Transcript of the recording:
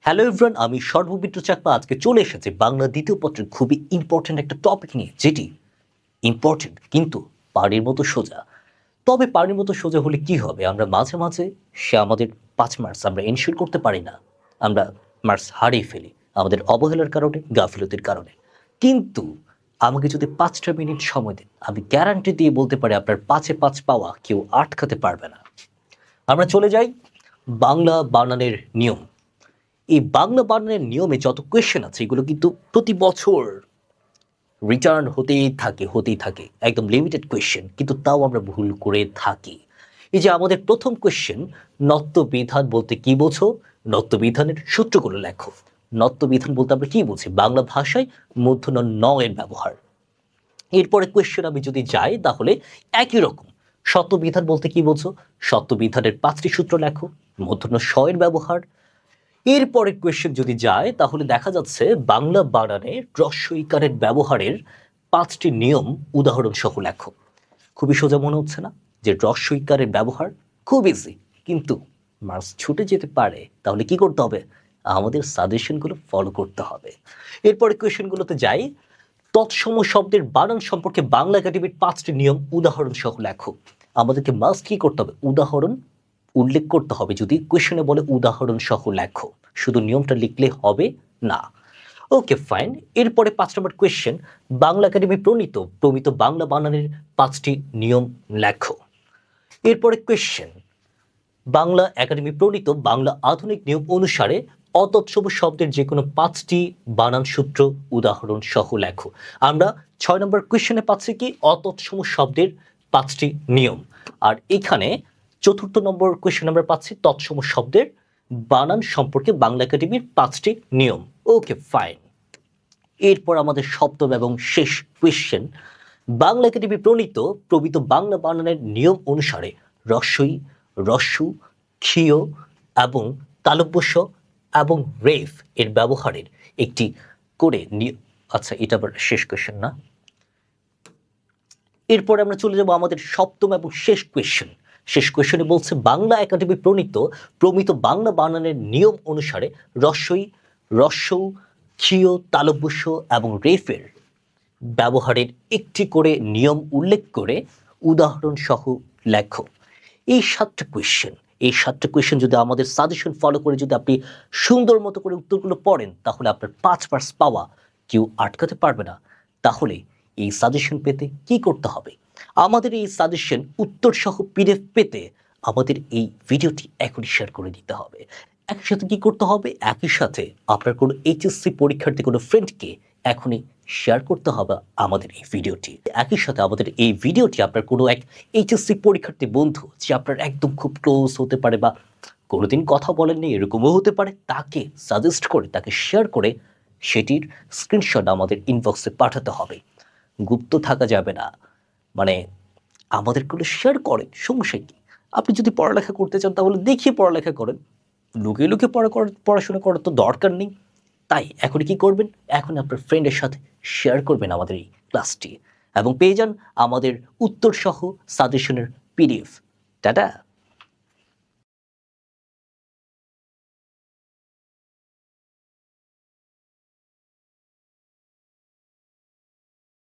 Hello everyone, আমি সর্ববিট্টু চাকমা আজকে চলে এসেছি বাংলা দ্বিতীয় পত্রের খুবই ইম্পর্ট্যান্ট একটা টপিক নিয়ে, যেটি ইম্পর্ট্যান্ট কিন্তু পানির মতো সোজা। তবে পানির মতো সোজা হলে কি হবে? আমরা মাঝে মাঝে সে আমাদের 5 মার্কস আমরা এনশিওর করতে পারি না, আমরা মার্কস হারিয়ে ফেলি আমাদের অবহেলার কারণে, গাফিলতির কারণে। কিন্তু আমাকে যদি 5টা মিনিট সময় দেন, আমি গ্যারান্টি দিয়ে বলতে পারি আপনার 5-এ 5 পাওয়া কেউ আটকাতে পারবে না। আমরা চলে যাই বাংলা বানানের নিয়ম। এই বাংলা বানানের নিয়মে যত কোয়েশ্চেন আছে এগুলো কিন্তু প্রতি বছর রিটার্ন হতেই থাকে একদম লিমিটেড কোয়েশ্চেন, কিন্তু তাও আমরা ভুল করে থাকি। এই যে আমাদের প্রথম কোয়েশ্চেন, নত্যবিধান বলতে কি বোঝো? নত্যবিধানের সূত্রগুলো লেখো। নত্যবিধান বলতে আমরা কি বুঝি? বাংলা ভাষায় মূর্ধন্য ন এর ব্যবহার। এরপরে কোয়েশ্চেন আমি যদি যাই তাহলে একই রকম, সত্যবিধান বলতে কি বোঝো? সত্যবিধানের 5টি সূত্র লেখো, মূর্ধন্য স এর ব্যবহার। এরপরে কোয়েশ্চেন যদি যায় তাহলে দেখা যাচ্ছে বাংলা বানানে হ্রস্ব ইকারের ব্যবহারের 5টি নিয়ম উদাহরণ সহ লেখো। খুবই সোজা মনে হচ্ছে না যে হ্রস্ব ইকারের ব্যবহার? খুব ইজি, কিন্তু মার্কস ছুটে যেতে পারে। তাহলে কি করতে হবে? আমাদের সাজেশনগুলো ফলো করতে হবে। এরপরে কোয়েশ্চেনগুলোতে যাই। তৎসম শব্দের বানান সম্পর্কে বাংলা একাডেমির 5টি নিয়ম উদাহরণ সহ লেখো। আমাদেরকে মাস্ট কি করতে হবে? উদাহরণ উল্লেখ করতে হবে। যদি কোয়েশ্চেনে বলে উদাহরণ সহ লেখো, শুধু নিয়মটা লিখলে হবে না। Okay fine. এরপরে 5 নম্বর কোয়েশ্চেন, বাংলা একাডেমি প্রমিত বাংলা বানানের 5টি নিয়ম লেখো। এরপরে কোয়েশ্চেন, বাংলা একাডেমি প্রণীত বাংলা আধুনিক নিয়ম অনুসারে অতৎসম শব্দের যে কোনো 5টি বানান সূত্র উদাহরণ সহ লেখো। আমরা 6 নম্বর কোয়েশ্চেনে পাচ্ছি কি? অতৎসম শব্দের 5টি নিয়ম। আর এখানে 4 নম্বর কোয়েশ্চেন আমরা পাচ্ছি তৎসম শব্দের বানান সম্পর্কে বাংলা একাডেমির 5টি নিয়ম। Okay fine. এরপর আমাদের সপ্তম এবং শেষ কোয়েশ্চেন, বাংলা একাডেমি প্রমিত বাংলা বানানের নিয়ম অনুসারে রস্বই, রস্যু, ক্ষীয় এবং তালব্যস্য এবং রেফ এর ব্যবহারের একটি করে আচ্ছা, এটা আবার শেষ কোয়েশ্চেন না। এরপরে আমরা চলে যাব আমাদের সপ্তম এবং শেষ কোয়েশ্চেন। শেষ কোয়েশ্চনে বলছে বাংলা একাডেমি প্রমিত বাংলা বানানের নিয়ম অনুসারে রস্বই, রস্যৌ, ক্ষীয়, তালব্যস্য এবং রেফের ব্যবহারের একটি করে নিয়ম উল্লেখ করে উদাহরণ সহ লেখো। এই 7টা কোয়েশ্চেন যদি আমাদের সাজেশন ফলো করে যদি আপনি সুন্দর মতো করে উত্তরগুলো পড়েন, তাহলে আপনার 5 মার্কস পাওয়া কেউ আটকাতে পারবে না। তাহলে এই সাজেশন পেতে কি করতে হবে? আমাদের এই সাজেশন উত্তর সহ পিডিএফ পেতে আমাদের এই ভিডিওটি এখনই শেয়ার করে দিতে হবে। একই সাথে কি করতে হবে? একই সাথে আপনার কোনো এইচএসসি পরীক্ষার্থী কোনো ফ্রেন্ডকে এখনই শেয়ার করতে হবে আমাদের এই ভিডিওটি। একই সাথে আমাদের এই ভিডিওটি আপনার কোনো এক এইচএসসি পরীক্ষার্থী বন্ধু, যে আপনার একদম খুব ক্লোজ হতে পারে বা কোনোদিন কথা বলেননি এরকমও হতে পারে, তাকে সাজেস্ট করে, তাকে শেয়ার করে সেটির স্ক্রিনশট আমাদের ইনবক্সে পাঠাতে হবে। গুপ্ত থাকা যাবে না, মানে আমাদেরগুলো শেয়ার করেন, সমস্যা কি? আপনি যদি পড়ালেখা করতে চান তাহলে দেখিয়ে পড়ালেখা করেন, লুকিয়ে লুকিয়ে পড়াশোনা করার তো দরকার নেই। তাই এখন কি করবেন? এখন আপনার ফ্রেন্ডের সাথে শেয়ার করবেন আমাদের এই ক্লাসটি এবং পেয়ে যান আমাদের উত্তর সহ সাজেশনের পিডিএফ। টাটা।